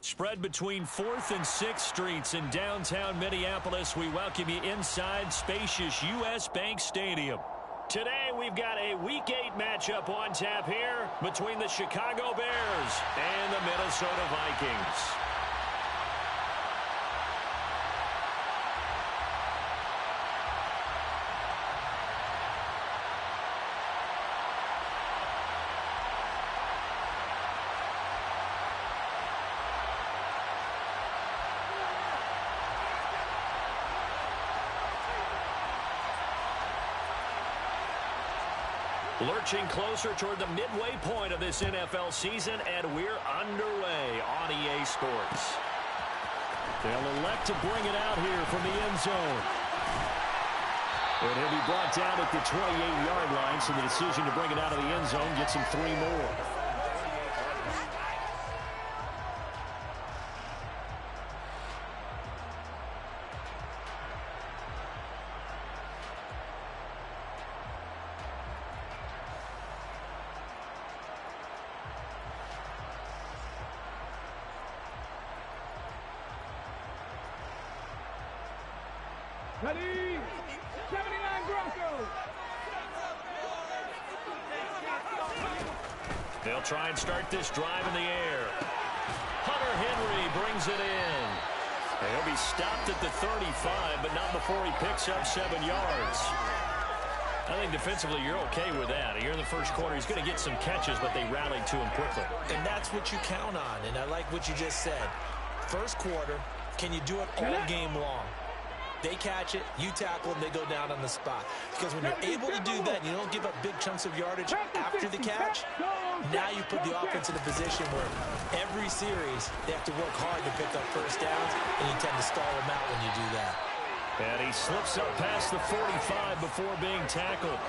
Spread between 4th and 6th Streets in downtown Minneapolis. We welcome you inside spacious U.S. Bank Stadium. Today we've got a Week 8 matchup on tap here between the Chicago Bears and the Minnesota Vikings. Lurching closer toward the midway point of this NFL season, and we're underway on EA Sports. They'll elect to bring it out here from the end zone. And he'll be brought down at the 28-yard line, so the decision to bring it out of the end zone gets him 3 more. Ready? 79 Broncos. They'll try and start this drive in the air. Hunter Henry brings it in. He'll be stopped at the 35, but not before he picks up 7 yards. I think defensively you're okay with that. Here in the first quarter, he's going to get some catches, but they rallied to him quickly. And that's what you count on, and I like what you just said. First quarter, can you do it all game long? They catch it, you tackle them, they go down on the spot. Because when you're able to do that, you don't give up big chunks of yardage after the catch, now you put the offense in a position where every series they have to work hard to pick up first downs, and you tend to stall them out when you do that. And he slips up past the 45 before being tackled.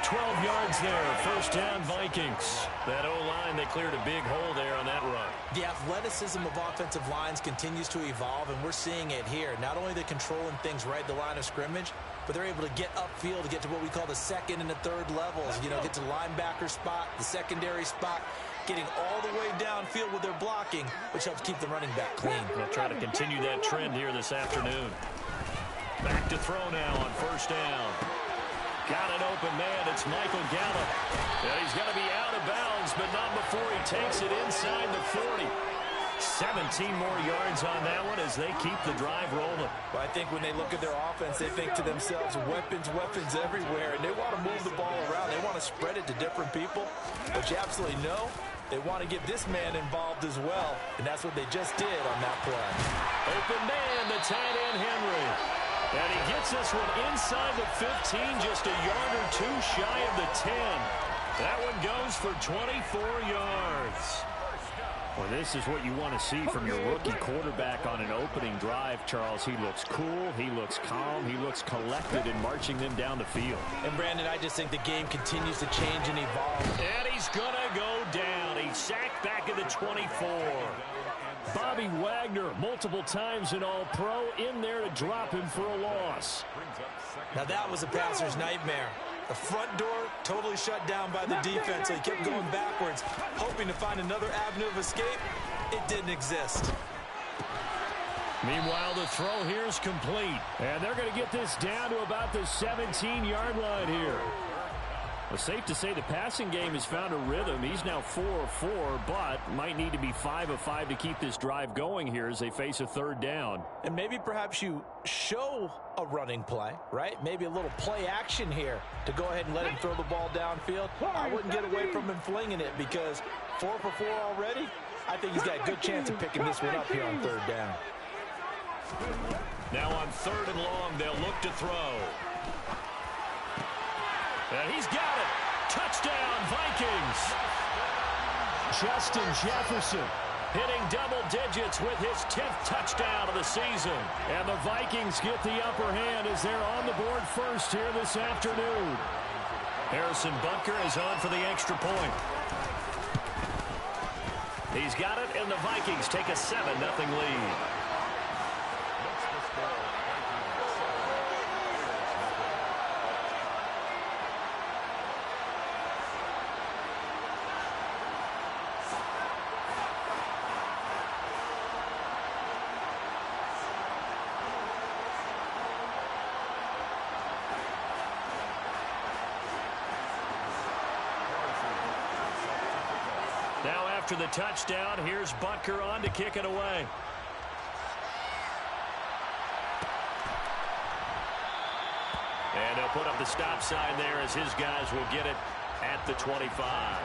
12 yards there, first down Vikings. That O-line, they cleared a big hole there on that run. The athleticism of offensive lines continues to evolve, and we're seeing it here. Not only are they controlling things right at the line of scrimmage, but they're able to get upfield to get to what we call the second and the third levels. You know, get to the linebacker spot, the secondary spot, getting all the way downfield with their blocking, which helps keep the running back clean. They'll try to continue that trend here this afternoon. Back to throw now on first down. Got an open man. It's Michael Gallup. And he's going to be out of bounds, but not before he takes it inside the 40. 17 more yards on that one as they keep the drive rolling. Well, I think when they look at their offense, they think to themselves, weapons, weapons everywhere. And they want to move the ball around. They want to spread it to different people. But you absolutely know they want to get this man involved as well. And that's what they just did on that play. Open man, the tight end Henry. And he gets this one inside the 15, just a yard or two shy of the 10. That one goes for 24 yards. Well, this is what you want to see from your rookie quarterback on an opening drive, Charles. He looks cool, he looks calm, he looks collected in marching them down the field. And, Brandon, I just think the game continues to change and evolve. And he's going to go down. He's sacked back at the 24. Bobby Wagner, multiple times an All-Pro, in there to drop him for a loss. Now that was a passer's nightmare. The front door totally shut down by the defense, so he kept going backwards, hoping to find another avenue of escape. It didn't exist. Meanwhile, the throw here is complete. And they're going to get this down to about the 17-yard line here. Well, safe to say the passing game has found a rhythm. He's now 4 of 4, but might need to be 5 of 5 to keep this drive going here as they face a third down. And maybe perhaps you show a running play, right? Maybe a little play action here to go ahead and let him throw the ball downfield. I wouldn't get away from him flinging it because 4 for 4 already. I think he's got a good chance of picking this one up here on third down. Now on third and long, they'll look to throw. And he's got it. Touchdown, Vikings. Justin Jefferson hitting double digits with his 10th touchdown of the season. And the Vikings get the upper hand as they're on the board first here this afternoon. Harrison Butker is on for the extra point. He's got it, and the Vikings take a 7-0 lead. after the touchdown. Here's Butker on to kick it away. And they'll put up the stop sign there as his guys will get it at the 25.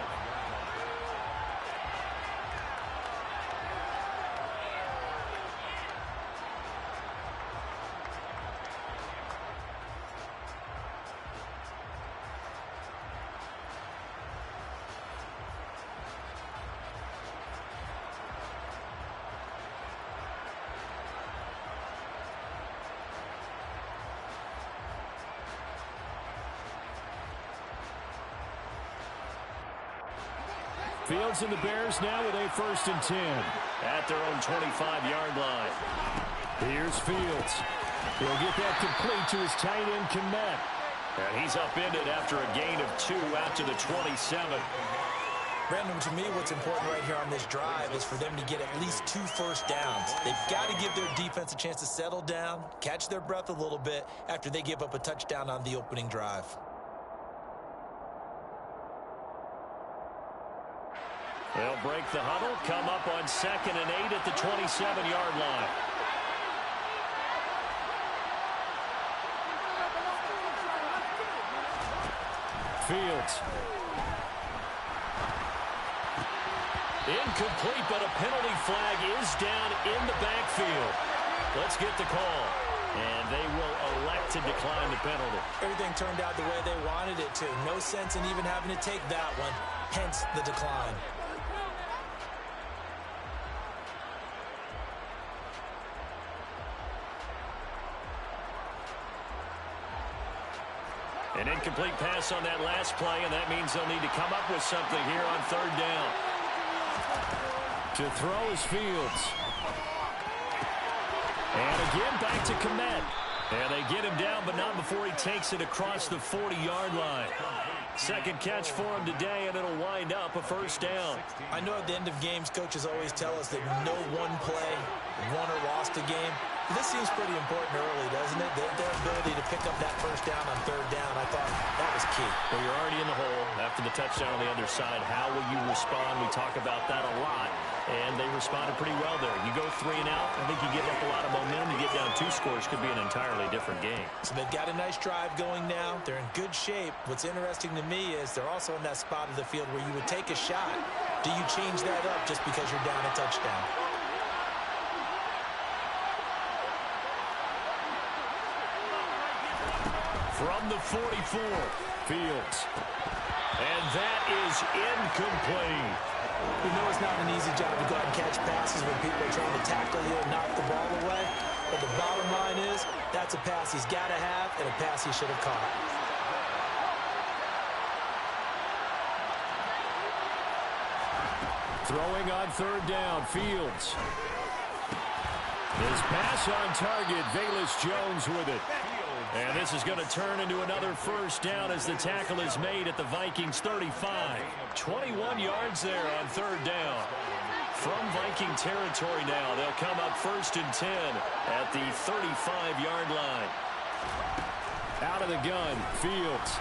Fields and the Bears now with a 1st and 10. At their own 25-yard line. Here's Fields. He'll get that complete to his tight end, Kmet. And he's upended after a gain of 2 out to the 27. Brandon, to me, what's important right here on this drive is for them to get at least 2 first downs. They've got to give their defense a chance to settle down, catch their breath a little bit after they give up a touchdown on the opening drive. They'll break the huddle, come up on 2nd and 8 at the 27-yard line. Fields. Incomplete, but a penalty flag is down in the backfield. Let's get the call. And they will elect to decline the penalty. Everything turned out the way they wanted it to. No sense in even having to take that one, hence the decline. An incomplete pass on that last play, and that means they'll need to come up with something here on 3rd down. To throw is Fields. And again, back to Kmet. And they get him down, but not before he takes it across the 40-yard line. Second catch for him today, and it'll wind up a 1st down. I know at the end of games, coaches always tell us that no one play won or lost a game. This seems pretty important early, doesn't it? Their ability to pick up that 1st down on 3rd down, I thought that was key. Well, you're already in the hole after the touchdown on the other side. How will you respond? We talk about that a lot, and they responded pretty well there. You go 3 and out, I think you give up a lot of momentum. You get down 2 scores, could be an entirely different game. So they've got a nice drive going now. They're in good shape. What's interesting to me is they're also in that spot of the field where you would take a shot. Do you change that up just because you're down a touchdown? From the 44, Fields. and that is incomplete. We know it's not an easy job to go out and catch passes when people are trying to tackle you and knock the ball away. But the bottom line is, that's a pass he's got to have and a pass he should have caught. Throwing on 3rd down, Fields. His pass on target, Velus Jones with it. And this is going to turn into another 1st down as the tackle is made at the Vikings 35. 21 yards there on 3rd down. From Viking territory now, they'll come up 1st and 10 at the 35-yard line. Out of the gun, Fields.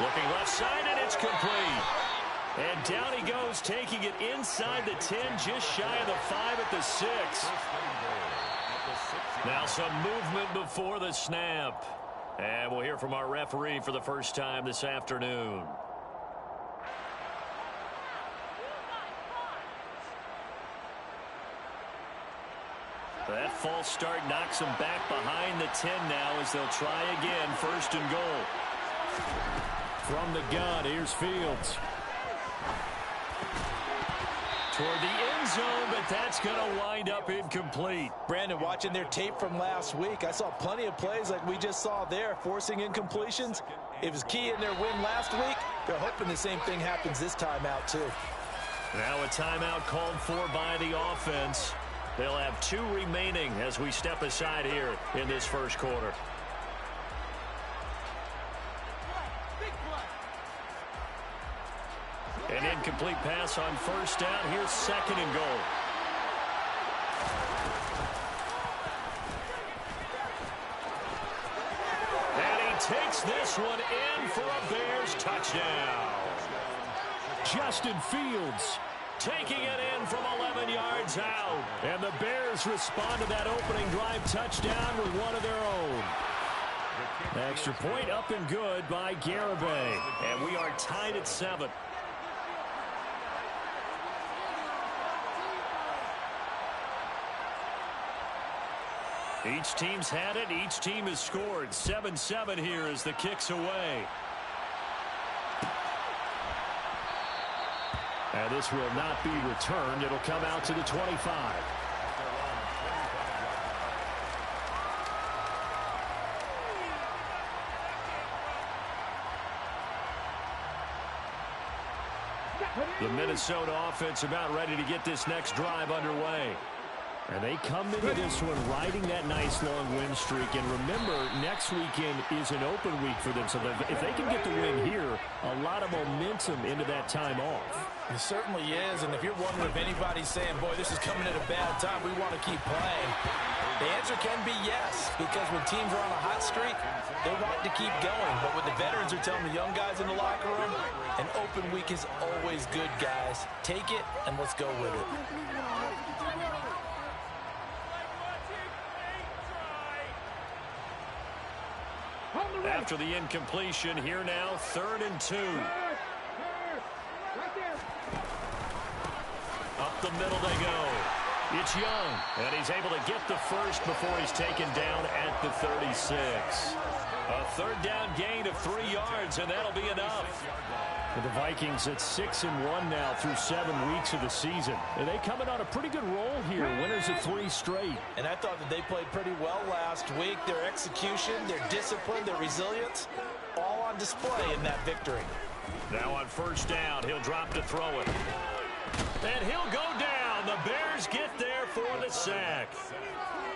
Looking left side, and it's complete. And down he goes, taking it inside the 10, just shy of the 5 at the 6. Now some movement before the snap. And we'll hear from our referee for the first time this afternoon. That false start knocks them back behind the 10 now as they'll try again, 1st and goal. From the gun, here's Fields. Toward the end zone, but that's going to wind up incomplete. Brandon, watching their tape from last week, I saw plenty of plays like we just saw there, forcing incompletions. It was key in their win last week. They're hoping the same thing happens this time out, too. Now a timeout called for by the offense. They'll have 2 remaining as we step aside here in this 1st quarter. An incomplete pass on 1st down. Here's 2nd and goal. And he takes this one in for a Bears touchdown. Justin Fields. Taking it in from 11 yards out. And the Bears respond to that opening drive touchdown with one of their own. Extra point up and good by Garibay. And we are tied at 7. Each team's had it. Each team has scored. 7-7 here as the kick's away. And this will not be returned. It'll come out to the 25. The Minnesota offense about ready to get this next drive underway. And they come into this one riding that nice long win streak. And remember, next weekend is an open week for them. So if they can get the win here, a lot of momentum into that time off. It certainly is. And if you're wondering if anybody's saying, boy, this is coming at a bad time, we want to keep playing, the answer can be yes. Because when teams are on a hot streak, they want to keep going. But what the veterans are telling the young guys in the locker room, an open week is always good, guys. Take it, and let's go with it. After the incompletion, here now, 3rd and 2. Up the middle they go. It's Young, and he's able to get the first before he's taken down at the 36. A 3rd down gain of 3 yards, and that'll be enough. For the Vikings, it's 6-1 now through 7 weeks of the season. And they coming on a pretty good roll here. Winners of 3 straight. And I thought that they played pretty well last week. Their execution, their discipline, their resilience, all on display in that victory. Now on 1st down, he'll drop to throw it. And he'll go down. The Bears get there for the sack.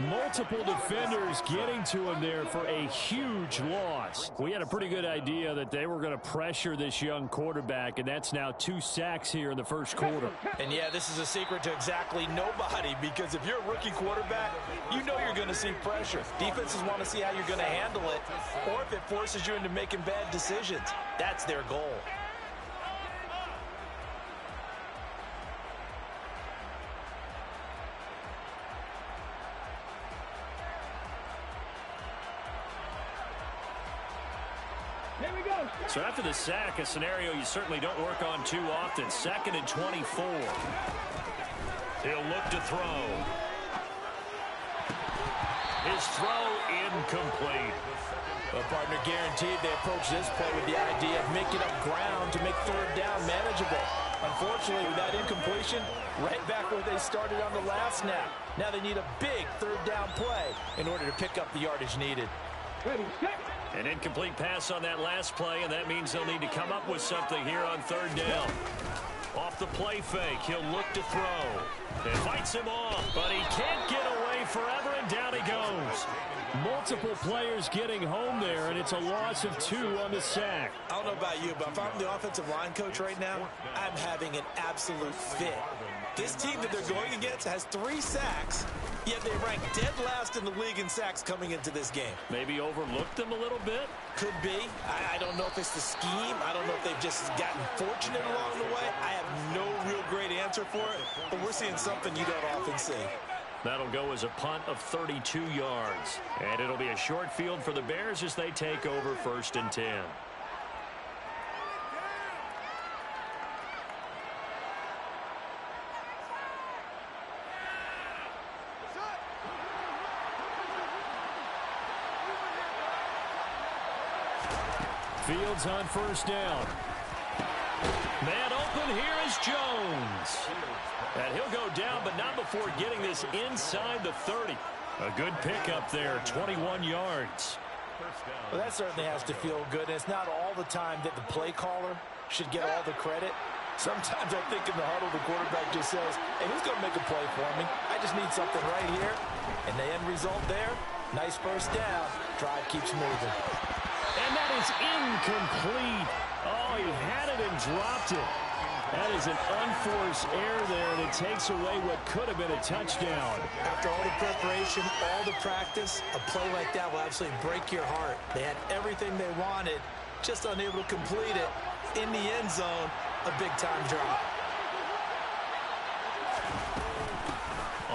Multiple defenders getting to him there for a huge loss. We had a pretty good idea that they were going to pressure this young quarterback, and that's now 2 sacks here in the 1st quarter. And yeah, this is a secret to exactly nobody, because if you're a rookie quarterback, you know you're going to see pressure. Defenses want to see how you're going to handle it, or if it forces you into making bad decisions. That's their goal. So after the sack, a scenario you certainly don't work on too often. 2nd and 24. He'll look to throw. His throw incomplete. Well, partner, guaranteed they approach this play with the idea of making up ground to make 3rd down manageable. Unfortunately, with that incompletion, right back where they started on the last snap. Now they need a big 3rd down play in order to pick up the yardage needed. An incomplete pass on that last play, and that means they'll need to come up with something here on 3rd down. Off the play fake, he'll look to throw. It fights him off, but he can't get away forever, and down he goes. Multiple players getting home there, and it's a loss of 2 on the sack. I don't know about you, but if I'm the offensive line coach right now, I'm having an absolute fit. This team that they're going against has 3 sacks, yet they rank dead last in the league in sacks coming into this game. Maybe overlooked them a little bit? Could be. I don't know if it's the scheme. I don't know if they've just gotten fortunate along the way. I have no real great answer for it, but we're seeing something you don't often see. That'll go as a punt of 32 yards. And it'll be a short field for the Bears as they take over 1st and 10. Fields on 1st down. Man open, here is Jones. And he'll go down, but not before getting this inside the 30. A good pickup there, 21 yards. Well, that certainly has to feel good. And it's not all the time that the play caller should get all the credit. Sometimes I think in the huddle, the quarterback just says, hey, who's going to make a play for me? I just need something right here. And the end result there, nice 1st down. Drive keeps moving. And that is incomplete. Oh, he had it and dropped it. That is an unforced error there, and it takes away what could have been a touchdown. After all the preparation, all the practice, a play like that will absolutely break your heart. They had everything they wanted, just unable to complete it. in the end zone, a big-time drop.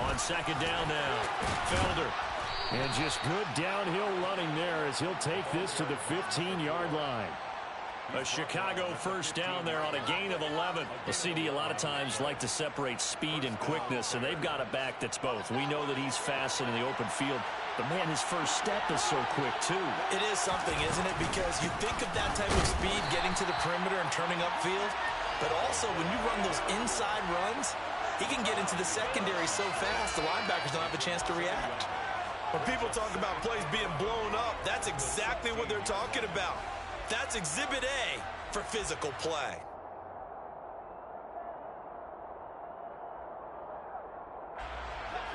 On second down now, Felder. And just good downhill running there as he'll take this to the 15-yard line. A Chicago first down there on a gain of 11. The CD a lot of times like to separate speed and quickness, and they've got a back that's both. We know that he's fast in the open field, but, man, his first step is so quick, too. It is something, isn't it? Because you think of that type of speed getting to the perimeter and turning upfield, but also when you run those inside runs, he can get into the secondary so fast the linebackers don't have a chance to react. When people talk about plays being blown up, that's exactly what they're talking about. That's Exhibit A for physical play.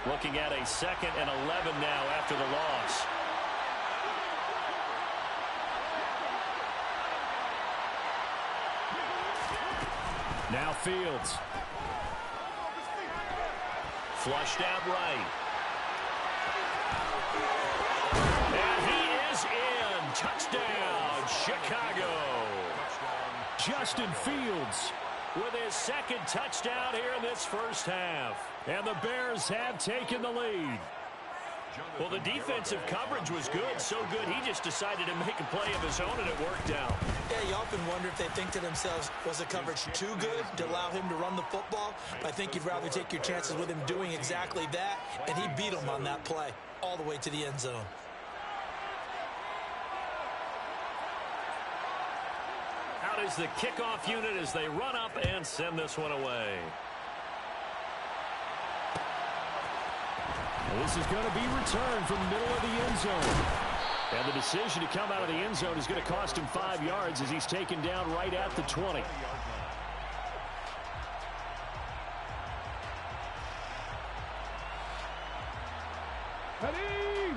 Looking at a 2nd and 11 now after the loss. Now Fields. Flushed out right. And he is in. Touchdown, Chicago. Justin Fields With his 2nd touchdown here in this first half. And the Bears have taken the lead. Well, the defensive coverage was good, so good he just decided to make a play of his own, and it worked out. Yeah, you often wonder if they think to themselves, was the coverage too good to allow him to run the football? I think you'd rather take your chances with him doing exactly that, and he beat him on that play all the way to the end zone. Out is the kickoff unit as they run up and send this one away. This is going to be returned from the middle of the end zone. And the decision to come out of the end zone is going to cost him 5 yards as he's taken down right at the 20.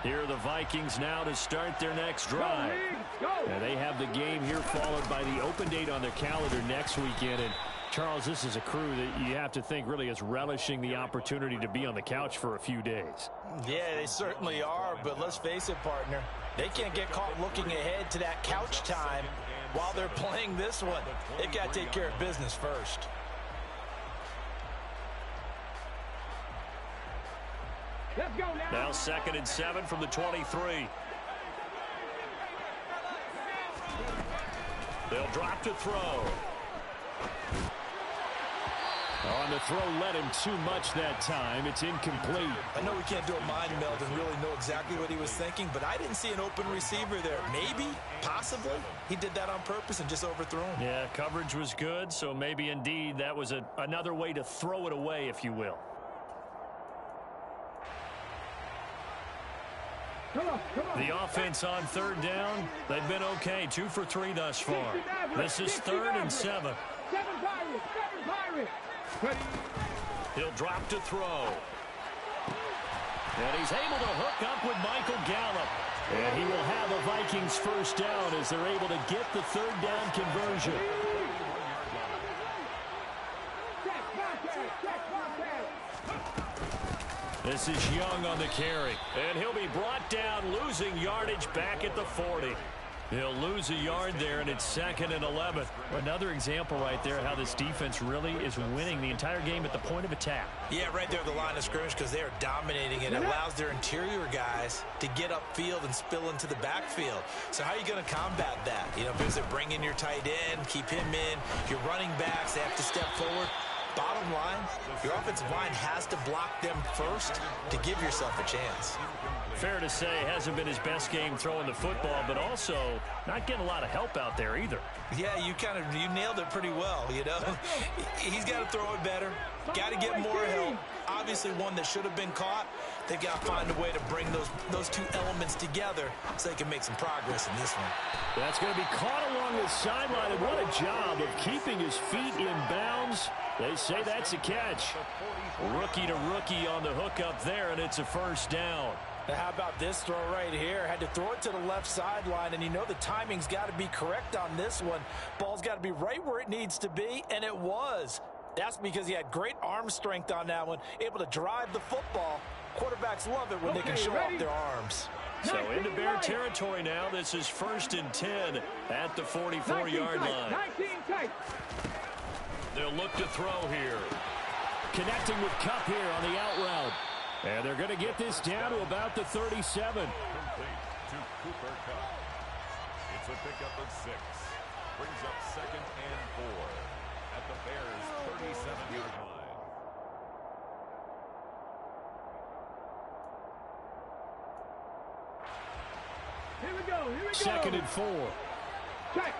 Here are the Vikings now to start their next drive. And they have the game here followed by the open date on their calendar next weekend. And Charles, this is a crew that you have to think really is relishing the opportunity to be on the couch for a few days. Yeah, they certainly are, but let's face it, partner. They can't get caught looking ahead to that couch time while they're playing this one. They've got to take care of business first. Let's go now. Now 2nd and 7 from the 23. They'll drop to throw. On the throw led him too much that time. It's incomplete. I know we can't do a mind meld and really know exactly what he was thinking, but I didn't see an open receiver there. Maybe, possibly, he did that on purpose and just overthrew him. Yeah, coverage was good, so maybe indeed that was another way to throw it away, if you will. Come on. The offense on 3rd down, they've been okay. 2 for 3 thus far. This is 3rd and 7. 7 Pirates. He'll drop to throw. And he's able to hook up with Michael Gallup. And he will have a Vikings first down as they're able to get the 3rd down conversion. This is Young on the carry. And he'll be brought down, losing yardage back at the 40. He'll lose a yard there, and it's 2nd and 11. Another example right there how this defense really is winning the entire game at the point of attack. Yeah, right there at the line of scrimmage because they are dominating it. It allows their interior guys to get upfield and spill into the backfield. So how are you going to combat that? You know, because they bring in your tight end, keep him in. Your running backs, they have to step forward. Bottom line, your offensive line has to block them first to give yourself a chance. Fair to say, hasn't been his best game throwing the football, but also not getting a lot of help out there either. Yeah, you nailed it pretty well, you know. He's got to throw it better, got to get more help. Obviously one that should have been caught. They've got to find a way to bring those two elements together so they can make some progress in this one. That's going to be caught along the sideline, and what a job of keeping his feet in bounds. They say that's a catch. Rookie to rookie on the hook up there, and it's a first down. Now how about this throw right here? Had to throw it to the left sideline, and you know the timing's got to be correct on this one. Ball's got to be right where it needs to be, and it was. That's because he had great arm strength on that one, able to drive the football Quarterbacks love it when they can show off their arms. So into Bear territory now. This is 1st and 10 at the 44-yard line. They'll look to throw here. Connecting with Kupp here on the out route. And they're going to get this down to about the 37. Complete to Cooper Kupp. It's a pickup of 6. Brings up 2nd and 4 at the Bears' 37-yard line. Here we go. 2nd and 4. Check.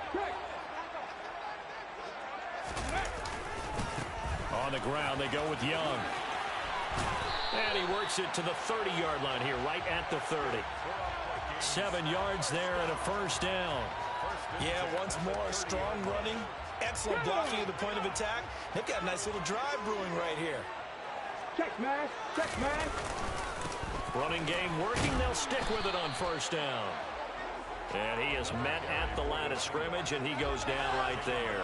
On the ground, they go with Young. And he works it to the 30-yard line here, right at the 30. 7 yards there and a 1st down. Yeah, once more, strong running, excellent blocking at the point of attack. They've got a nice little drive brewing right here. Check, man. Running game working. They'll stick with it on 1st down. And he is met at the line of scrimmage, and he goes down right there.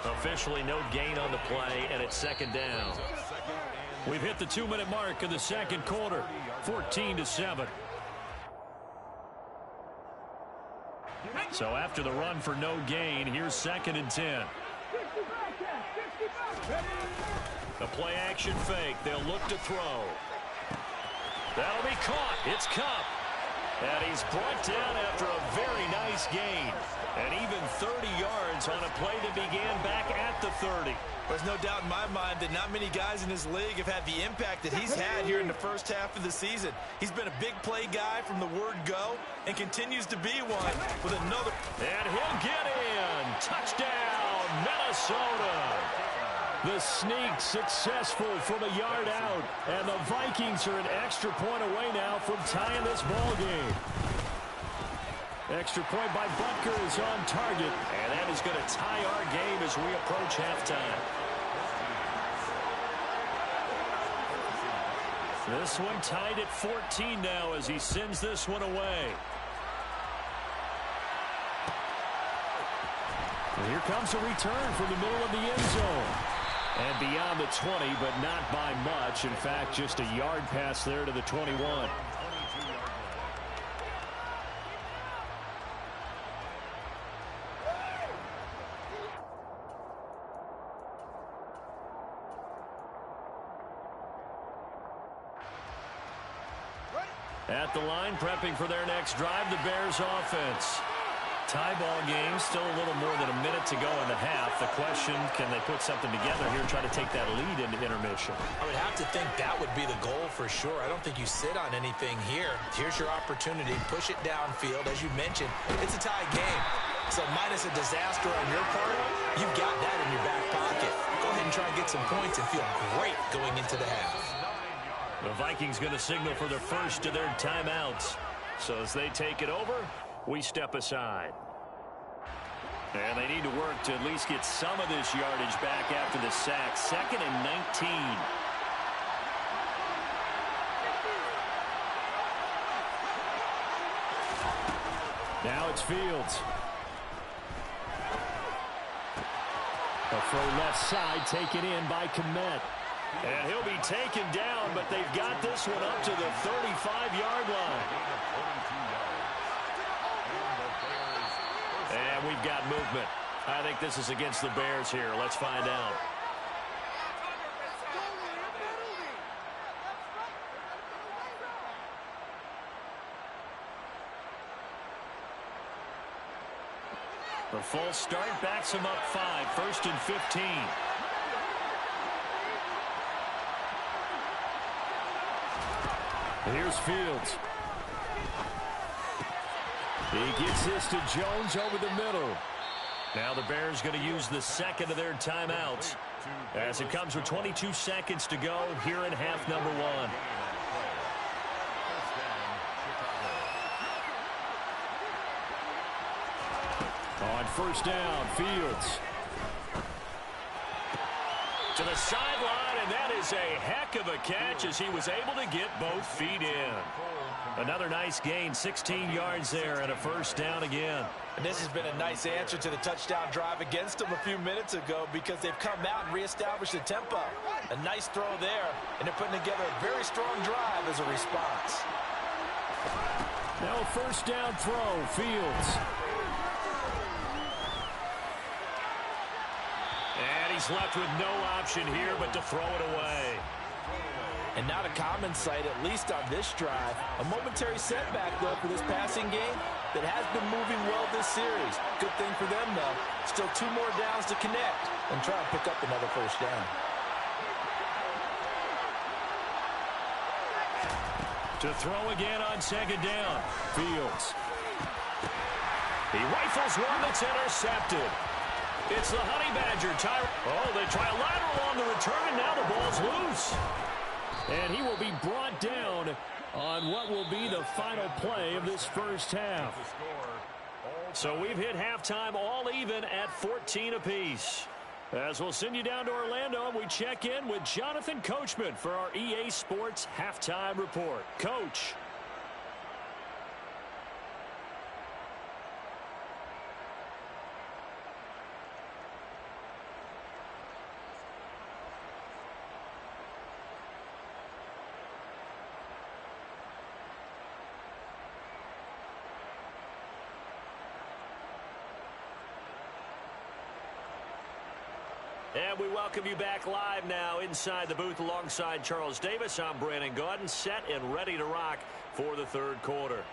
Officially no gain on the play, and it's 2nd down. We've hit the 2-minute mark of the 2nd quarter, 14-7. So after the run for no gain, here's 2nd and 10. The play action fake. They'll look to throw. That'll be caught. It's Kupp. And he's brought down after a very nice gain. And even 30 yards on a play that began back at the 30. There's no doubt in my mind that not many guys in this league have had the impact that he's had here in the first half of the season. He's been a big play guy from the word go and continues to be one with another. And he'll get in. Touchdown, Minnesota. The sneak successful from a yard out. And the Vikings are an extra point away now from tying this ball game. Extra point by Butker is on target. And that is going to tie our game as we approach halftime. This one tied at 14 now as he sends this one away. And here comes a return from the middle of the end zone. And beyond the 20, but not by much. In fact, just a yard pass there to the 21. At the line, prepping for their next drive, the Bears offense. Tie ball game, still a little more than a minute to go in the half. The question, can they put something together here and try to take that lead into intermission? I would have to think that would be the goal for sure. I don't think you sit on anything here. Here's your opportunity. Push it downfield. As you mentioned, it's a tie game. So minus a disaster on your part, you've got that in your back pocket. Go ahead and try and get some points and feel great going into the half. The Vikings going to signal for their first of their timeouts. So as they take it over, we step aside. And they need to work to at least get some of this yardage back after the sack. 2nd and 19. Now it's Fields. A throw left side taken in by Kmet. And he'll be taken down, but they've got this one up to the 35-yard line. And we've got movement. I think this is against the Bears here. Let's find out. The false start backs him up 5. 1st and 15. Here's Fields. He gets this to Jones over the middle. Now the Bears going to use the 2nd of their timeouts as it comes with 22 seconds to go here in half number 1. On 1st down, Fields. To the sideline, and that is a heck of a catch as he was able to get both feet in. Another nice gain, 16 yards there, and a first down again. And this has been a nice answer to the touchdown drive against them a few minutes ago because they've come out and reestablished the tempo. A nice throw there, and they're putting together a very strong drive as a response. Now a first down throw, Fields. And he's left with no option here but to throw it away. And not a common sight, at least on this drive. A momentary setback, though, for this passing game that has been moving well this series. Good thing for them, though. Still 2 more downs to connect and try and pick up another first down. To throw again on second down. Fields. He rifles one that's intercepted. It's the Honey Badger. Oh, they try a lateral on the return, and now the ball's loose. And he will be brought down on what will be the final play of this first half. So we've hit halftime all even at 14 apiece. As we'll send you down to Orlando, we check in with Jonathan Coachman for our EA Sports Halftime Report. Coach. And we welcome you back live now inside the booth alongside Charles Davis. I'm Brandon Gaudin, set and ready to rock for the third quarter.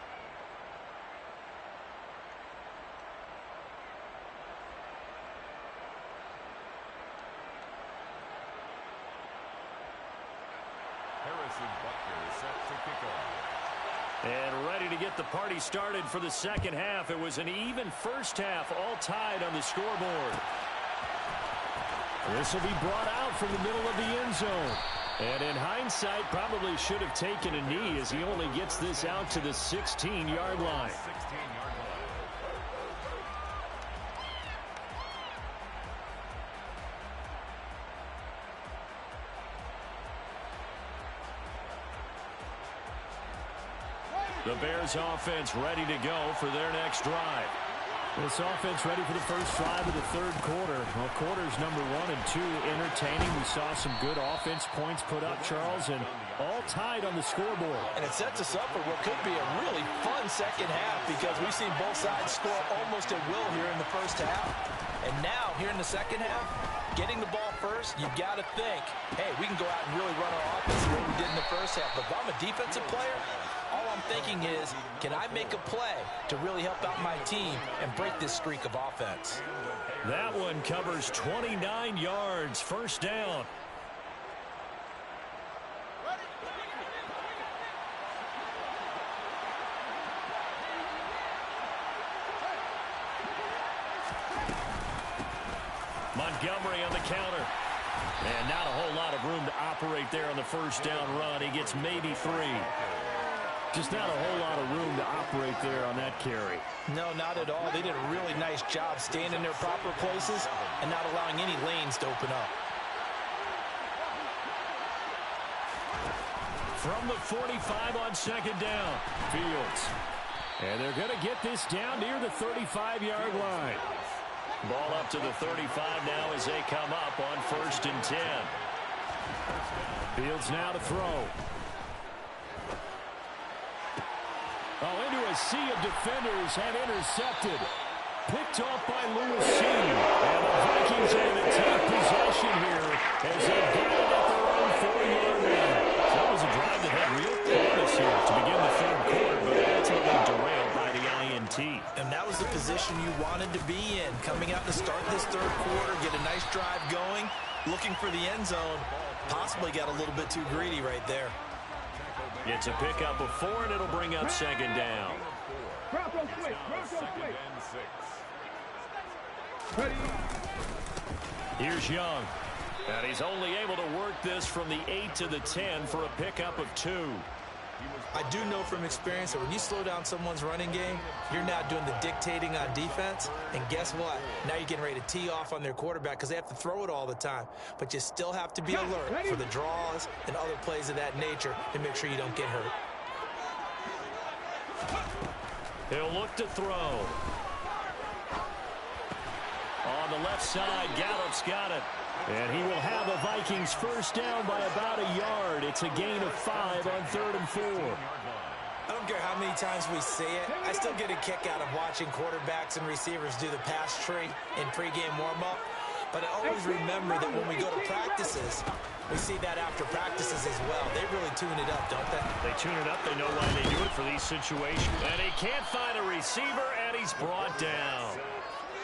Harrison Butker set to kick off. And ready to get the party started for the second half. It was an even first half, all tied on the scoreboard. This will be brought out from the middle of the end zone. And in hindsight, probably should have taken a knee as he only gets this out to the 16-yard line. The Bears offense ready to go for their next drive. This offense ready for the first drive of the third quarter. Well, quarters number 1 and 2 entertaining. We saw some good offense points put up, Charles, and all tied on the scoreboard. And it sets us up for what could be a really fun second half because we've seen both sides score almost at will here in the first half. And now, here in the second half, getting the ball first, you've got to think, hey, we can go out and really run our offense the way we did in the first half. But if I'm a defensive player, all I'm thinking is, can I make a play to really help out my team and break this streak of offense? That one covers 29 yards, first down. Montgomery on the counter. And not a whole lot of room to operate there on the first down run. He gets maybe 3. Just not a whole lot of room to operate there on that carry. No, not at all. They did a really nice job staying in their proper places and not allowing any lanes to open up. From the 45 on second down, Fields. And they're going to get this down near the 35-yard line. Ball up to the 35 now as they come up on first and 10. Fields now to throw. Oh, into a sea of defenders and intercepted. Picked off by Lewis C. And the Vikings are going to take possession here as they get it at their own 4-yard line. That was a drive that had real promise here to begin the third quarter, but ultimately derailed by the INT. And that was the position you wanted to be in. Coming out to start this third quarter, get a nice drive going, looking for the end zone. Possibly got a little bit too greedy right there. It's a pickup of 4, and it'll bring up second down. Bronco quick, Bronco quick. Ready. Here's Young. And he's only able to work this from the 8 to the 10 for a pickup of 2. I do know from experience that when you slow down someone's running game, you're now doing the dictating on defense. And guess what? Now you're getting ready to tee off on their quarterback because they have to throw it all the time. But you still have to be alert for the draws and other plays of that nature to make sure you don't get hurt. He'll look to throw. On the left side, Gallup's got it. And he will have a Vikings first down by about a yard. It's a gain of 5 on 3rd and 4. I don't care how many times we see it. I still get a kick out of watching quarterbacks and receivers do the pass tree in pregame warm-up. But I always remember that when we go to practices, we see that after practices as well. They really tune it up, don't they? They tune it up. They know why they do it for these situations. And he can't find a receiver, and he's brought down.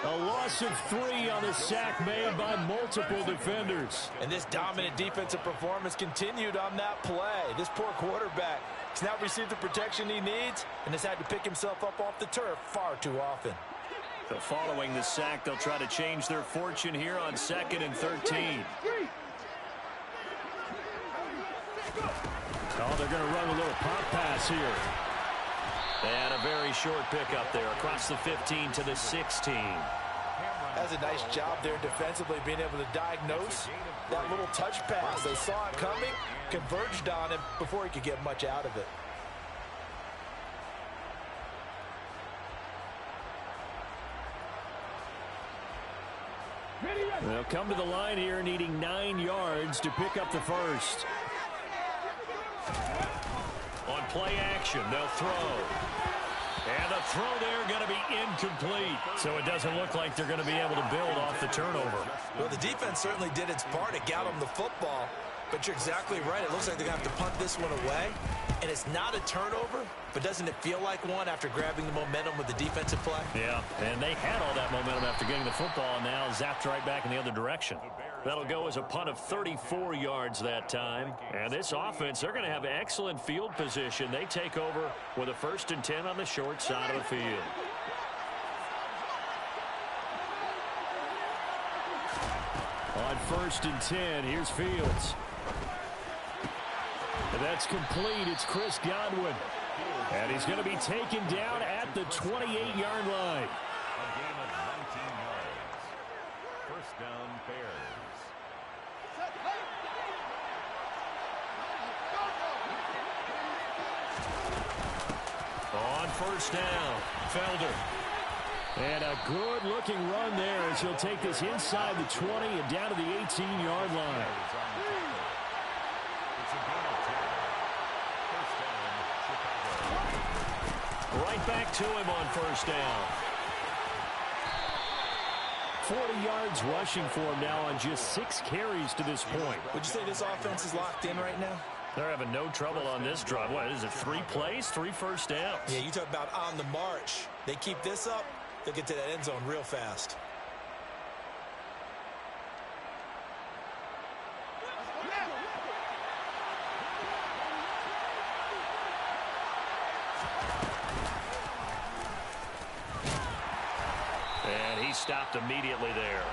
A loss of 3 on the sack made by multiple defenders. And this dominant defensive performance continued on that play. This poor quarterback has not received the protection he needs and has had to pick himself up off the turf far too often. So following the sack, they'll try to change their fortune here on 2nd and 13. Oh, they're going to run a little pop pass here. And a very short pickup there across the 15 to the 16. That's a nice job there defensively, being able to diagnose that little touch pass. They saw it coming, converged on him before he could get much out of it. They'll come to the line here needing 9 yards to pick up the first. On play action, they'll throw. And the throw there going to be incomplete. So it doesn't look like they're going to be able to build off the turnover. Well, the defense certainly did its part. It got them the football. But you're exactly right. It looks like they're going to have to punt this one away. And it's not a turnover, but doesn't it feel like one after grabbing the momentum with the defensive play? Yeah, and they had all that momentum after getting the football, and now zapped right back in the other direction. That'll go as a punt of 34 yards that time. And this offense, they're going to have excellent field position. They take over with a 1st and 10 on the short side of the field. On 1st and 10, here's Fields. And that's complete. It's Chris Godwin. And he's going to be taken down at the 28-yard line. A gain of 19 yards. First down, Bears. On 1st down, Felder. And a good-looking run there as he'll take this inside the 20 and down to the 18-yard line. It's a gain of 10. First down, Chicago. Right back to him on 1st down. 40 yards rushing for him now on just 6 carries to this point. Would you say this offense is locked in right now? They're having no trouble on this drive. What is it, 3 plays, 3 first downs? Yeah, you talk about on the march. They keep this up, they'll get to that end zone real fast. And he stopped immediately there.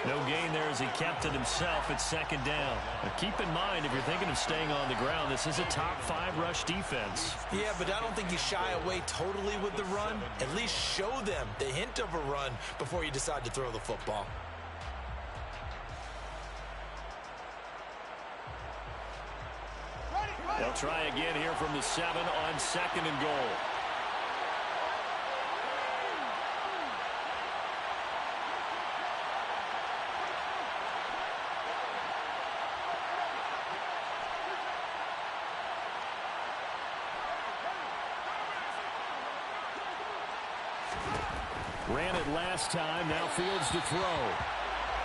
No gain there as he kept it himself at 2nd down. Now keep in mind, if you're thinking of staying on the ground, this is a top 5 rush defense. Yeah, but I don't think you shy away totally with the run. At least show them the hint of a run before you decide to throw the football. They'll try again here from the 7 on 2nd and goal. Ran it last time, now Fields to throw.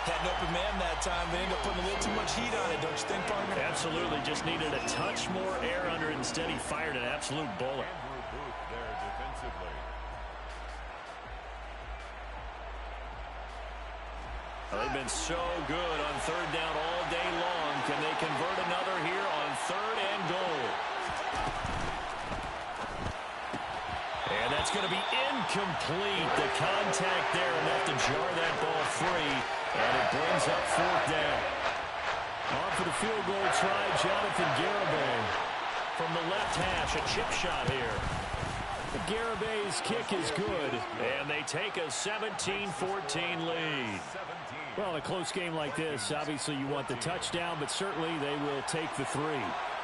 Had an open man that time, but ended up putting a little too much heat on it, don't you think, partner? Absolutely, just needed a touch more air under it. Instead, he fired an absolute bullet. Andrew Booth there defensively. Well, they've been so good on 3rd down all day long. Can they convert another here on 3rd and goal? And that's going to be incomplete. The contact there enough to jar that ball free. And it brings up 4th down. On for the field goal try, Jonathan Garibay. from the left hash. A chip shot here. Garabay's kick is good. And they take a 17-14 lead. Well, in a close game like this, obviously you want the touchdown, but certainly they will take the 3.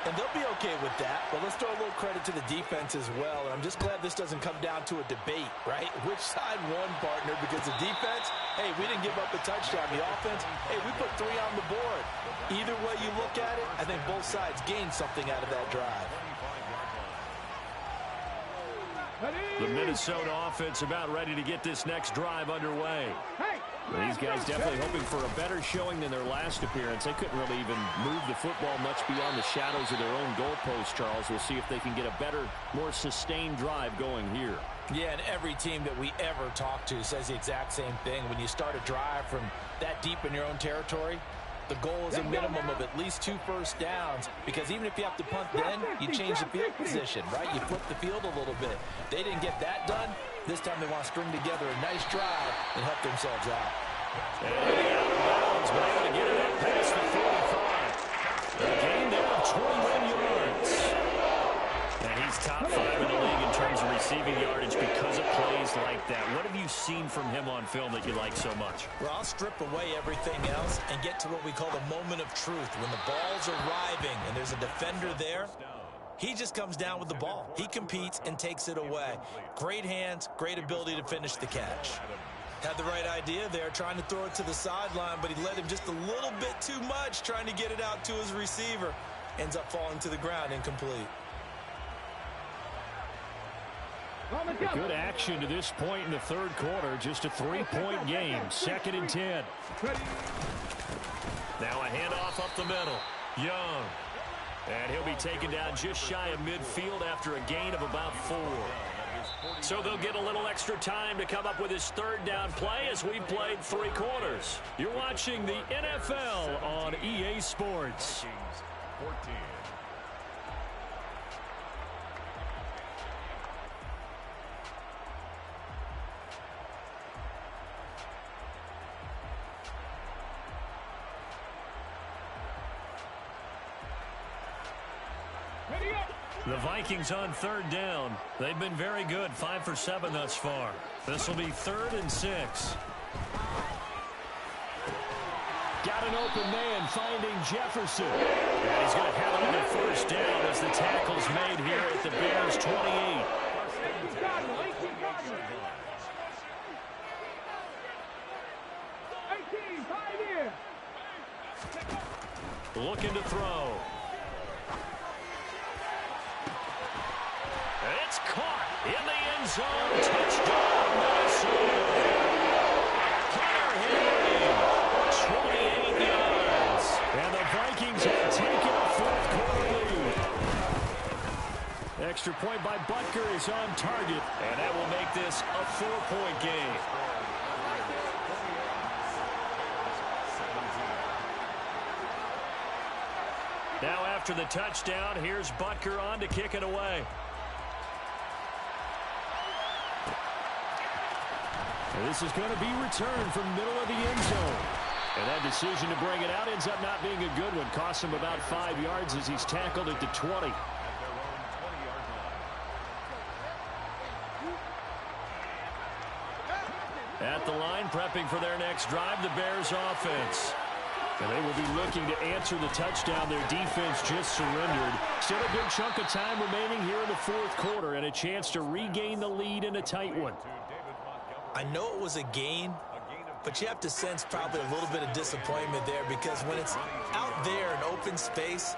And they'll be okay with that, but let's throw a little credit to the defense as well. And I'm just glad this doesn't come down to a debate, right? Which side won, partner? Because the defense, hey, we didn't give up a touchdown. The offense, hey, we put 3 on the board. Either way you look at it, I think both sides gained something out of that drive. The Minnesota offense about ready to get this next drive underway. These guys definitely hoping for a better showing than their last appearance. They couldn't really even move the football much beyond the shadows of their own goalpost, Charles. We'll see if they can get a better, more sustained drive going here. Yeah, and every team that we ever talk to says the exact same thing. When you start a drive from that deep in your own territory, the goal is a minimum of at least 2 first downs, because even if you have to punt then, you change the field position, right? You flip the field a little bit. They didn't get that done. This time they want to string together a nice drive and help themselves out. And out of bounds, but able to get it up past the 45. A gain there of 21 yards. And he's top 5 in the league in terms of receiving yardage because of plays like that. What have you seen from him on film that you like so much? Well, I'll strip away everything else and get to what we call the moment of truth. When the ball's arriving and there's a defender there, he just comes down with the ball. He competes and takes it away. Great hands, great ability to finish the catch. Had the right idea there, trying to throw it to the sideline, but he let him just a little bit too much, trying to get it out to his receiver. Ends up falling to the ground, incomplete. Good action to this point in the third quarter. Just a 3-point game. 2nd and 10. Now a handoff up the middle. Young. And he'll be taken down just shy of midfield after a gain of about 4. So they'll get a little extra time to come up with his 3rd down play as we've played 3 quarters. You're watching the NFL on EA Sports. 14. The Vikings on 3rd down. They've been very good, 5 for 7 thus far. This will be 3rd and 6. Got an open man finding Jefferson. And he's going to have another 1st down as the tackle's made here at the Bears 28. Looking to throw. It's caught in the end zone. Touchdown, Minnesota. Hunter Henry, 28 yards. And the Vikings have taken a 4th quarter lead. Extra point by Butker is on target, and that will make this a 4-point game. Now after the touchdown, here's Butker on to kick it away. This is going to be returned from middle of the end zone. And that decision to bring it out ends up not being a good one. Costs him about 5 yards as he's tackled at the 20. At the line, prepping for their next drive, the Bears offense. And they will be looking to answer the touchdown their defense just surrendered. Still a good chunk of time remaining here in the 4th quarter and a chance to regain the lead in a tight one. I know it was a gain, but you have to sense probably a little bit of disappointment there, because when it's out there in open space,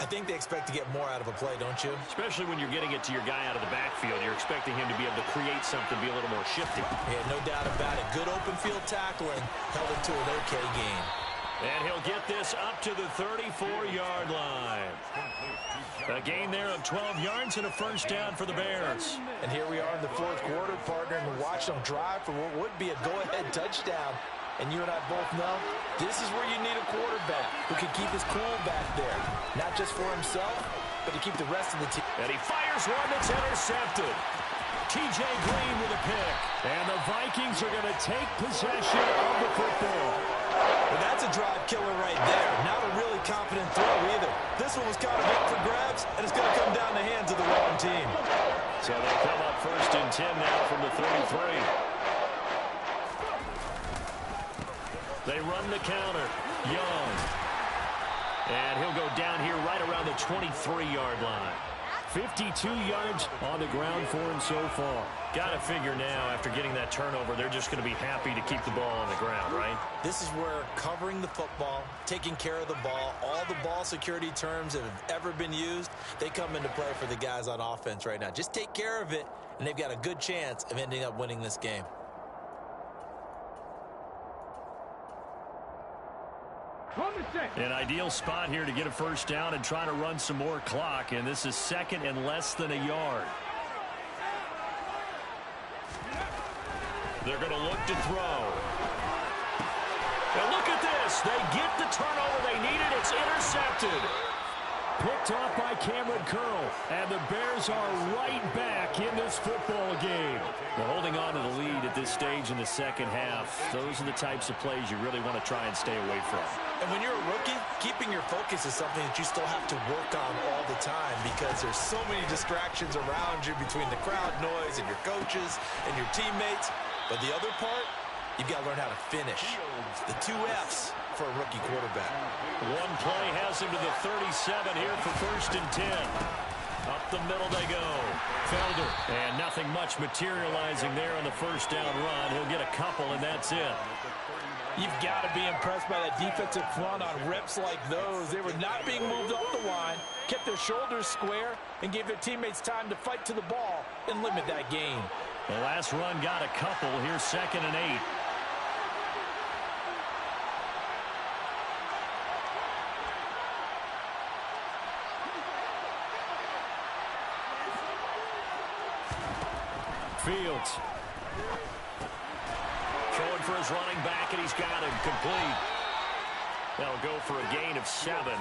I think they expect to get more out of a play, don't you? Especially when you're getting it to your guy out of the backfield. You're expecting him to be able to create something, be a little more shifty. Yeah, no doubt about it. Good open field tackling, held it to an okay gain. And he'll get this up to the 34-yard line. A gain there of 12 yards and a 1st down for the Bears. And here we are in the 4th quarter, partner, and watch them drive for what would be a go-ahead touchdown. And you and I both know this is where you need a quarterback who can keep his cool back there. Not just for himself, but to keep the rest of the team. And he fires one that's intercepted. T.J. Green with a pick. And the Vikings are going to take possession of the football. Well, that's a drive killer right there. Not a really confident throw either. This one was kind of up for grabs, and it's going to come down the hands of the wrong team. So they come up 1st and 10 now from the 33. They run the counter. Young. And he'll go down here right around the 23-yard line. 52 yards on the ground for him so far. Got to figure now, after getting that turnover, they're just going to be happy to keep the ball on the ground, right? This is where covering the football, taking care of the ball, all the ball security terms that have ever been used, they come into play for the guys on offense right now. Just take care of it, and they've got a good chance of ending up winning this game. An ideal spot here to get a first down and try to run some more clock, and this is 2nd and less than a yard. They're going to look to throw. And look at this. They get the turnover they needed. It's intercepted. Picked off by Cameron Curl, and the Bears are right back in this football game. They're holding on to the lead at this stage in the second half. Those are the types of plays you really want to try and stay away from. And when you're a rookie, keeping your focus is something that you still have to work on all the time because there's so many distractions around you between the crowd noise and your coaches and your teammates. But the other part, you've got to learn how to finish. The 2 F's for a rookie quarterback. One play has him to the 37 here for 1st and 10. Up the middle they go. Felder. And nothing much materializing there on the first down run. He'll get a couple, and that's it. You've got to be impressed by that defensive front on reps like those. They were not being moved off the line, kept their shoulders square, and gave their teammates time to fight to the ball and limit that gain. The last run got a couple. Here's 2nd and 8. Fields. Throwing for his running back, and he's got him complete. They'll go for a gain of 7,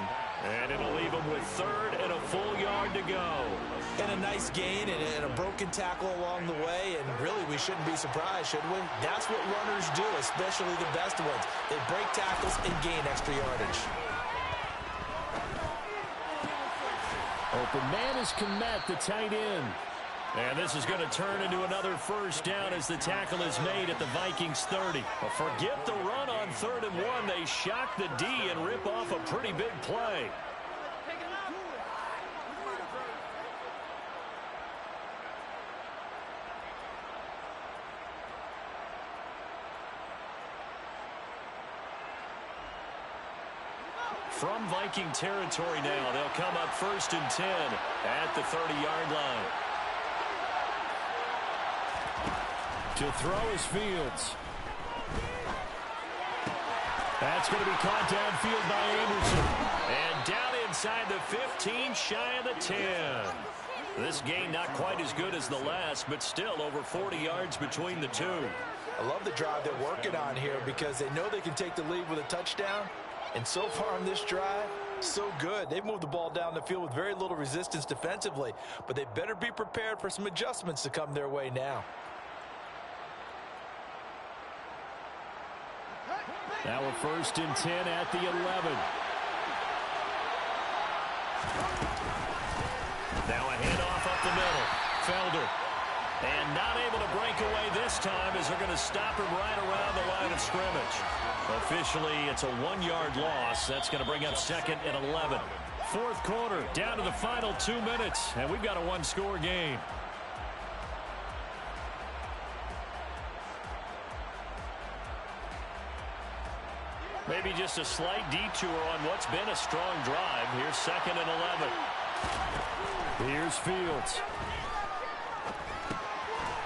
and it'll leave him with 3rd and a full yard to go. And a nice gain and a broken tackle along the way, and really we shouldn't be surprised, should we? That's what runners do, especially the best ones. They break tackles and gain extra yardage. Open man is Kmet, the tight end. And this is going to turn into another first down as the tackle is made at the Vikings 30. Well, forget the run on 3rd and 1. They shock the D and rip off a pretty big play. From Viking territory now, they'll come up 1st and 10 at the 30-yard line. To throw is Fields. That's going to be caught downfield by Anderson. And down inside the 15, shy of the 10. This game not quite as good as the last, but still over 40 yards between the two. I love the drive they're working on here because they know they can take the lead with a touchdown. And so far on this drive, so good. They've moved the ball down the field with very little resistance defensively, but they better be prepared for some adjustments to come their way now. Now a 1st and 10 at the 11. Now a handoff up the middle. Felder. And not able to break away this time as they're going to stop him right around the line of scrimmage. Officially, it's a 1-yard loss. That's going to bring up 2nd and 11. 4th quarter, down to the final 2 minutes, and we've got a 1-score game. Maybe just a slight detour on what's been a strong drive. Here's 2nd and 11. Here's Fields.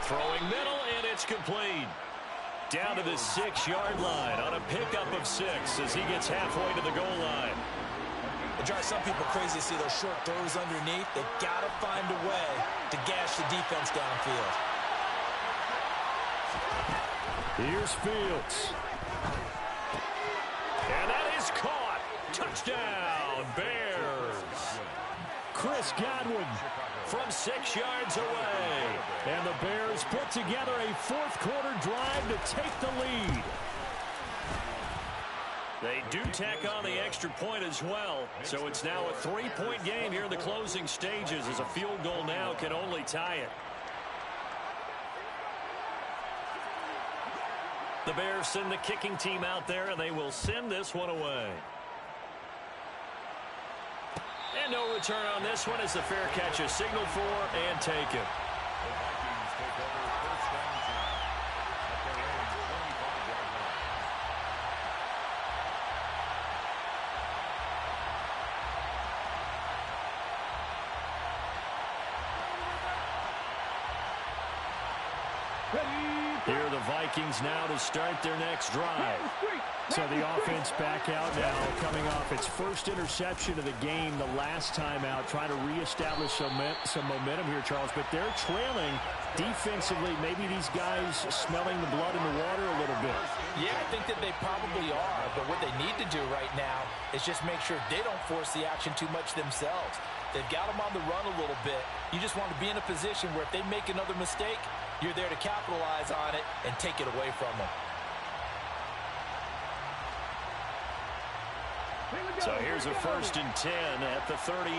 Throwing middle, and it's complete. Down to the 6-yard line on a pickup of 6 as he gets halfway to the goal line. It drives some people crazy to see those short throws underneath. They've got to find a way to gash the defense downfield. Here's Fields. And that is caught. Touchdown, Bears. Chris Godwin from 6 yards away. And the Bears put together a 4th quarter drive to take the lead. They do tack on the extra point as well. So it's now a 3-point game here in the closing stages, as a field goal now can only tie it. The Bears send the kicking team out there, and they will send this one away. And no return on this one as the fair catch is signaled for and taken. The Vikings take over first down at their own 25-yard line. Here are the Vikings now to start their next drive. So the offense back out now, coming off its first interception of the game the last time out, trying to reestablish some momentum here, Charles. But they're trailing defensively. Maybe these guys smelling the blood in the water a little bit. Yeah, I think that they probably are. But what they need to do right now is just make sure they don't force the action too much themselves. They've got them on the run a little bit. You just want to be in a position where if they make another mistake, you're there to capitalize on it and take it away from them. So here's a 1st and 10 at the 38.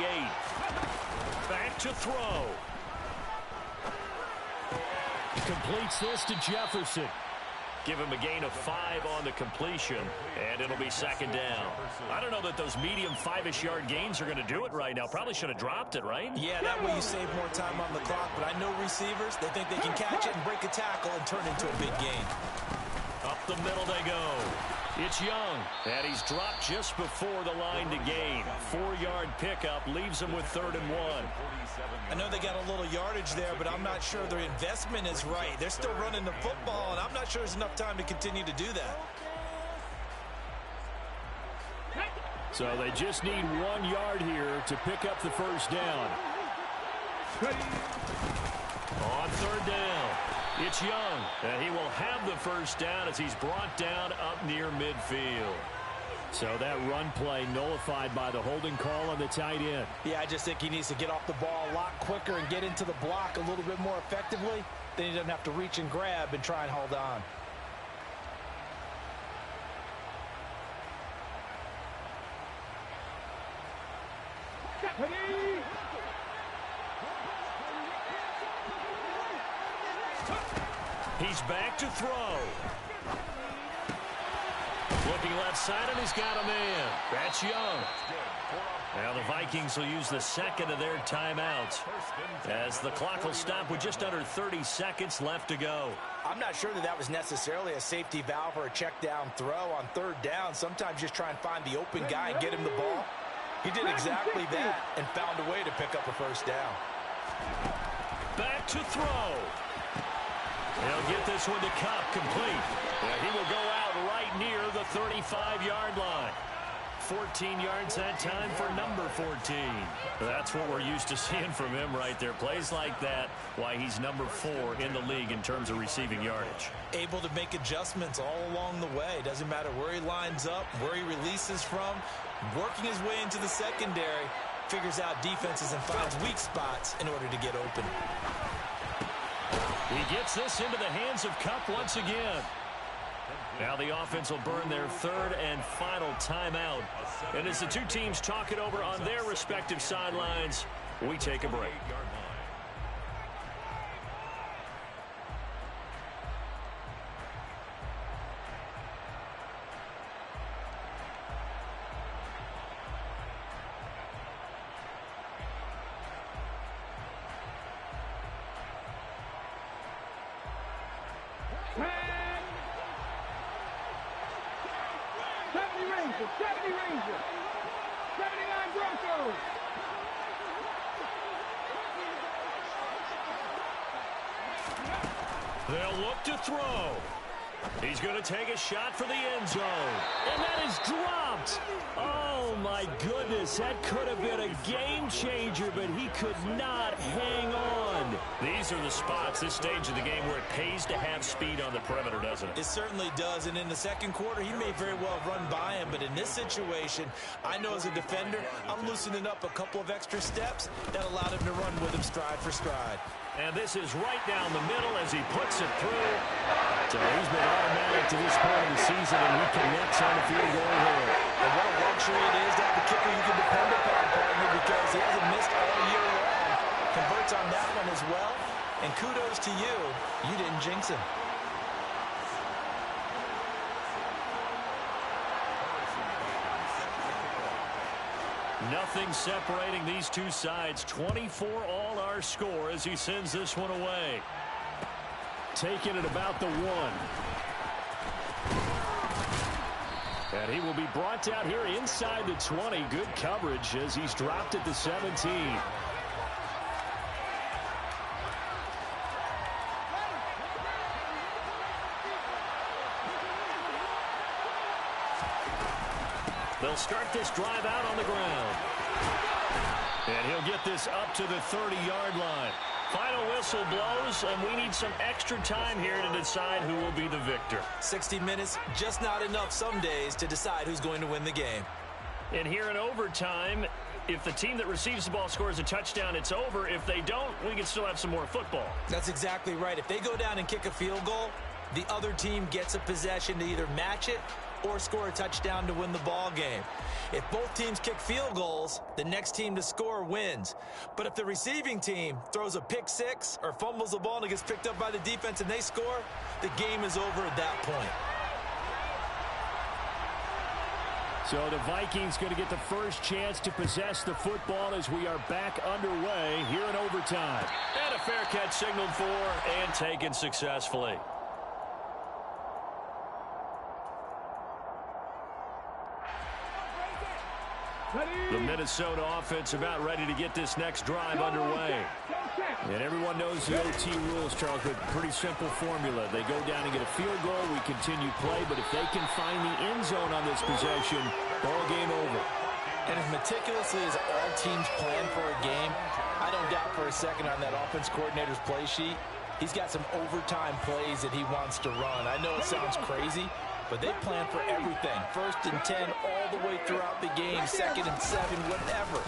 Back to throw. Completes this to Jefferson. Give him a gain of 5 on the completion, and it'll be 2nd down. I don't know that those medium 5-ish yard gains are going to do it right now. Probably should have dropped it, right? Yeah, that way you save more time on the clock. But I know receivers, they think they can catch it and break a tackle and turn into a big gain. Up the middle they go. It's Young, and he's dropped just before the line to gain. 4-yard pickup leaves him with 3rd and 1. I know they got a little yardage there, but I'm not sure their investment is right. They're still running the football, and I'm not sure there's enough time to continue to do that. So they just need 1 yard here to pick up the 1st down. On 3rd down, it's Young, and he will have the 1st down as he's brought down up near midfield. So that run play nullified by the holding call on the tight end. Yeah, I just think he needs to get off the ball a lot quicker and get into the block a little bit more effectively. Then he doesn't have to reach and grab and try and hold on. He's back to throw. Looking left side, and he's got a man. That's Young. Now the Vikings will use the 2nd of their timeouts, as the clock will stop with just under 30 seconds left to go. I'm not sure that was necessarily a safety valve or a check down throw on 3rd down. Sometimes just try and find the open guy and get him the ball. He did exactly that and found a way to pick up a 1st down. Back to throw. He'll get this one to Cup, complete. And he will go out right near the 35-yard line. 14 yards that time for number 14. That's what we're used to seeing from him right there. Plays like that, why he's number 4 in the league in terms of receiving yardage. Able to make adjustments all along the way. Doesn't matter where he lines up, where he releases from. Working his way into the secondary, figures out defenses and finds weak spots in order to get open. He gets this into the hands of Cup once again. Now the offense will burn their 3rd and final timeout. And as the two teams talk it over on their respective sidelines, we take a break. Rangers. 79 Broncos. They'll look to throw. He's going to take a shot for the end zone. And that is dropped. Oh, my goodness. That could have been a game changer, but he could not hang on. These are the spots, this stage of the game, where it pays to have speed on the perimeter, doesn't it? It certainly does. And in the second quarter, he may very well run by him. But in this situation, I know as a defender, I'm loosening up a couple of extra steps that allowed him to run with him stride for stride. And this is right down the middle as he puts it through. So he's been automatic to this point of the season, and he connects on the field goal here. And what a luxury it is to have a kicker you can depend upon, partner, because he hasn't missed all year long. Converts on that one as well. And kudos to you. You didn't jinx him. Nothing separating these two sides. 24 all our score as he sends this one away. Taking it about the 1. And he will be brought down here inside the 20. Good coverage as he's dropped at the 17. They'll start this drive out on the ground. And he'll get this up to the 30-yard line. Final whistle blows, and we need some extra time here to decide who will be the victor. 60 minutes, just not enough some days to decide who's going to win the game. And here in overtime, if the team that receives the ball scores a touchdown, it's over. If they don't, we can still have some more football. That's exactly right. If they go down and kick a field goal, the other team gets a possession to either match it or score a touchdown to win the ball game. If both teams kick field goals, the next team to score wins. But if the receiving team throws a pick six or fumbles the ball and it gets picked up by the defense and they score, the game is over at that point. So the Vikings going to get the first chance to possess the football as we are back underway here in overtime. And a fair catch signaled for and taken successfully. The Minnesota offense about ready to get this next drive underway. And everyone knows the OT rules, Charles, but pretty simple formula. They go down and get a field goal, we continue play, but if they can find the end zone on this possession, ball game over. And as meticulously as all teams plan for a game, I don't doubt for a second on that offense coordinator's play sheet, he's got some overtime plays that he wants to run. I know it sounds crazy, but they plan for everything. 1st and 10 all the way throughout the game. 2nd and 7, whatever.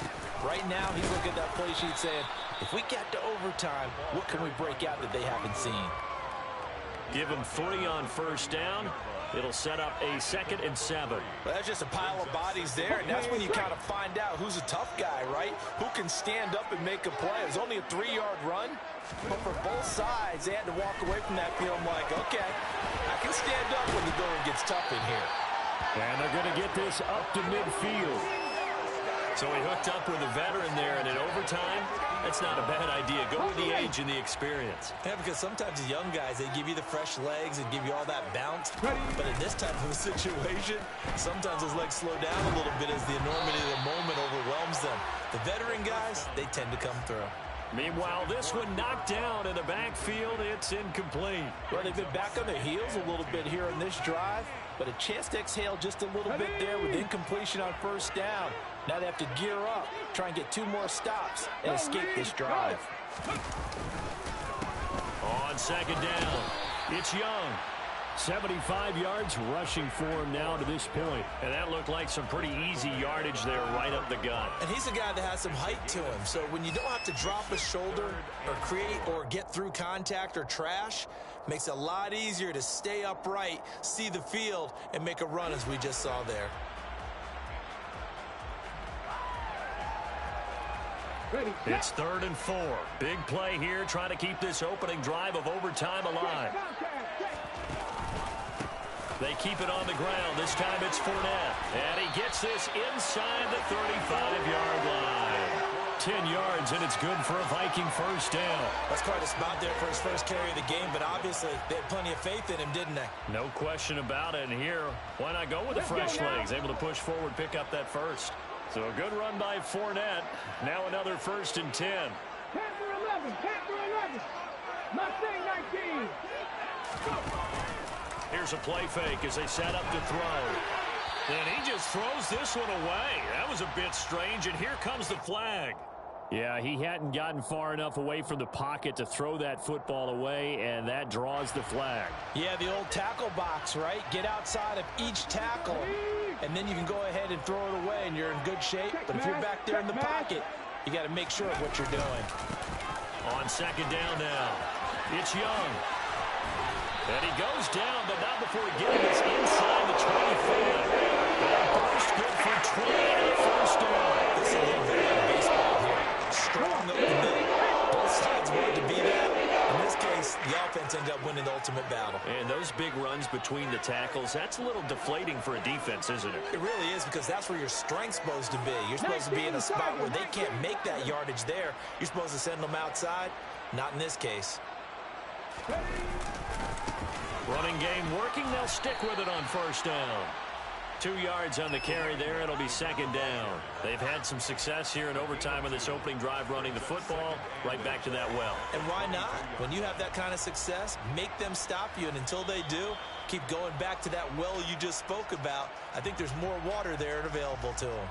Right now, he's looking at that play sheet saying, if we get to overtime, what can we break out that they haven't seen? Give him 3 on 1st down. It'll set up a 2nd and 7. Well, that's just a pile of bodies there, and that's when you kind of find out who's a tough guy, right? Who can stand up and make a play. It was only a 3-yard run, but for both sides, they had to walk away from that field like, okay, I can stand up when the going gets tough in here. And they're going to get this up to midfield. So he hooked up with a veteran there, and in overtime, that's not a bad idea. Go with the age and the experience. Yeah, because sometimes the young guys, they give you the fresh legs and give you all that bounce. But in this type of a situation, sometimes those legs slow down a little bit as the enormity of the moment overwhelms them. The veteran guys, they tend to come through. Meanwhile, this one knocked down in the backfield. It's incomplete. Well, they've been back on their heels a little bit here in this drive, but a chance to exhale just a little bit there with incompletion on 1st down. Now they have to gear up, try and get 2 more stops, and escape this drive. On 2nd down, it's Young. 75 yards rushing for him now to this point. And that looked like some pretty easy yardage there right up the gut. And he's a guy that has some height to him. So when you don't have to drop a shoulder or create or get through contact or trash, makes it a lot easier to stay upright, see the field, and make a run as we just saw there. It's 3rd and 4. Big play here, trying to keep this opening drive of overtime alive. They keep it on the ground. This time it's Fournette. And he gets this inside the 35-yard line. 10 yards, and it's good for a Viking 1st down. That's quite a spot there for his first carry of the game, but obviously they had plenty of faith in him, didn't they? No question about it. And here, why not go with the fresh legs? Able to push forward, pick up that first. So a good run by Fournette. Now another 1st and 10. Panther 11, Panther 11. Mustang 19. Go. Here's a play fake as they set up to throw. And he just throws this one away. That was a bit strange, and here comes the flag. Yeah, he hadn't gotten far enough away from the pocket to throw that football away, and that draws the flag. Yeah, the old tackle box, right? Get outside of each tackle, and then you can go ahead and throw it away, and you're in good shape. But if you're back there in the pocket, you got to make sure of what you're doing. On second down now, it's Young. And he goes down, but not before getting this inside the 25. And first good for 20 and a first down. This is a little bit like baseball here. Strong up the middle. Both sides wanted to be that. In this case, the offense ended up winning the ultimate battle. And those big runs between the tackles, that's a little deflating for a defense, isn't it? It really is, because that's where your strength's supposed to be. You're supposed to be in a spot where they can't make that yardage there. You're supposed to send them outside. Not in this case. Running game working. They'll stick with it on first down. 2 yards on the carry there. It'll be second down. They've had some success here in overtime on this opening drive running the football. Right back to that well. And why not? When you have that kind of success, make them stop you. And until they do, keep going back to that well you just spoke about. I think there's more water there and available to them.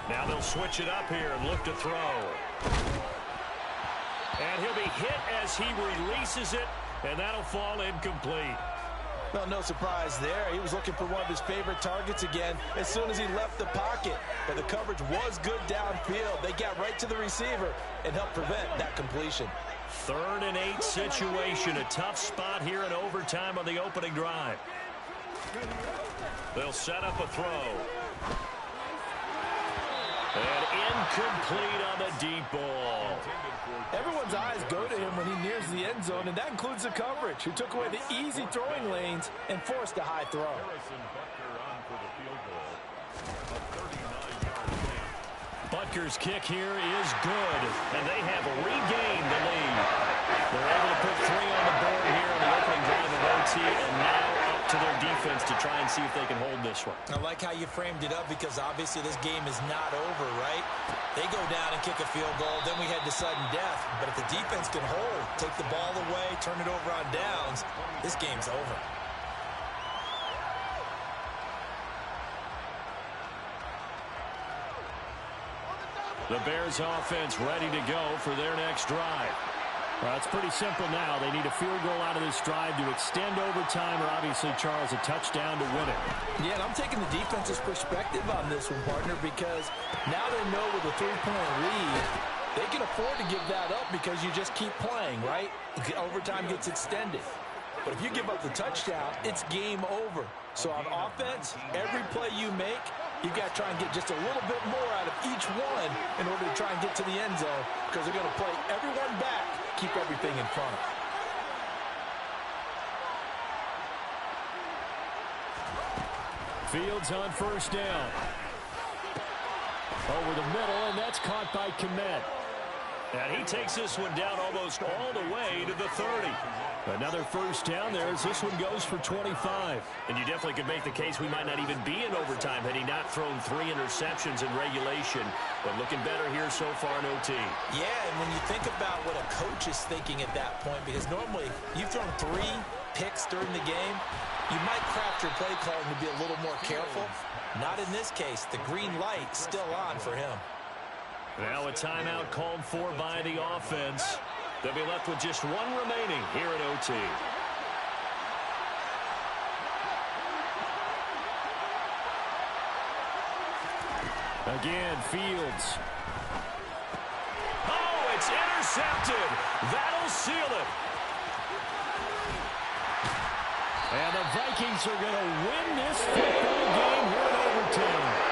Now they'll switch it up here and look to throw. And he'll be hit as he releases it, and that'll fall incomplete. Well, no surprise there. He was looking for one of his favorite targets again as soon as he left the pocket. But the coverage was good downfield. They got right to the receiver and helped prevent that completion. 3rd and 8 situation. A tough spot here in overtime on the opening drive. They'll set up a throw. And incomplete on the deep ball. Everyone's eyes go to him when he nears the end zone, and that includes the coverage, who took away the easy throwing lanes and forced a high throw. Butker's kick here is good, and they have regained the lead. They're able to put 3 on the board here in the opening drive of OT, and now up to their defense to try and see if they can hold this one. I like how you framed it up, because obviously this game is not over, right? They go down and kick a field goal, then we head to sudden death. But if the defense can hold, take the ball away, turn it over on downs, this game's over. The Bears offense ready to go for their next drive. Well, it's pretty simple now. They need a field goal out of this drive to extend overtime, or obviously, Charles, a touchdown to win it. Yeah, and I'm taking the defense's perspective on this one, partner, because now they know with a 3-point lead, they can afford to give that up because you just keep playing, right? Overtime gets extended. But if you give up the touchdown, it's game over. So on offense, every play you make, you've got to try and get just a little bit more out of each one in order to try and get to the end zone, because they're going to play everyone back, keep everything in front. Fields on first down. Over the middle, and that's caught by Kmet. And he takes this one down almost all the way to the 30. Another first down there as this one goes for 25. And you definitely could make the case we might not even be in overtime had he not thrown 3 interceptions in regulation. But looking better here so far in OT. Yeah, and when you think about what a coach is thinking at that point, because normally you've thrown 3 picks during the game, you might craft your play calling to be a little more careful. Not in this case. The green light still on for him. Now a timeout called for by the offense. They'll be left with just 1 remaining here at OT. Again, Fields. Oh, it's intercepted. That'll seal it. And the Vikings are going to win this football game here in overtime.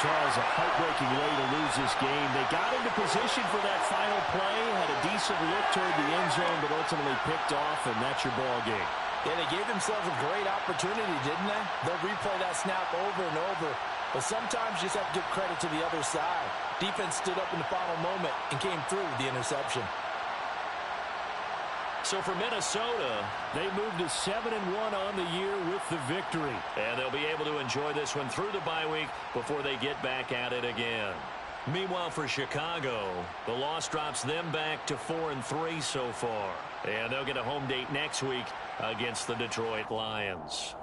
Charles, a heartbreaking way to lose this game. They got into position for that final play, had a decent look toward the end zone, but ultimately picked off, and that's your ball game. Yeah, they gave themselves a great opportunity, didn't they? They'll replay that snap over and over, but sometimes you just have to give credit to the other side. Defense stood up in the final moment and came through with the interception. So for Minnesota, they moved to 7-1 on the year with the victory. And they'll be able to enjoy this one through the bye week before they get back at it again. Meanwhile, for Chicago, the loss drops them back to 4-3 so far. And they'll get a home date next week against the Detroit Lions.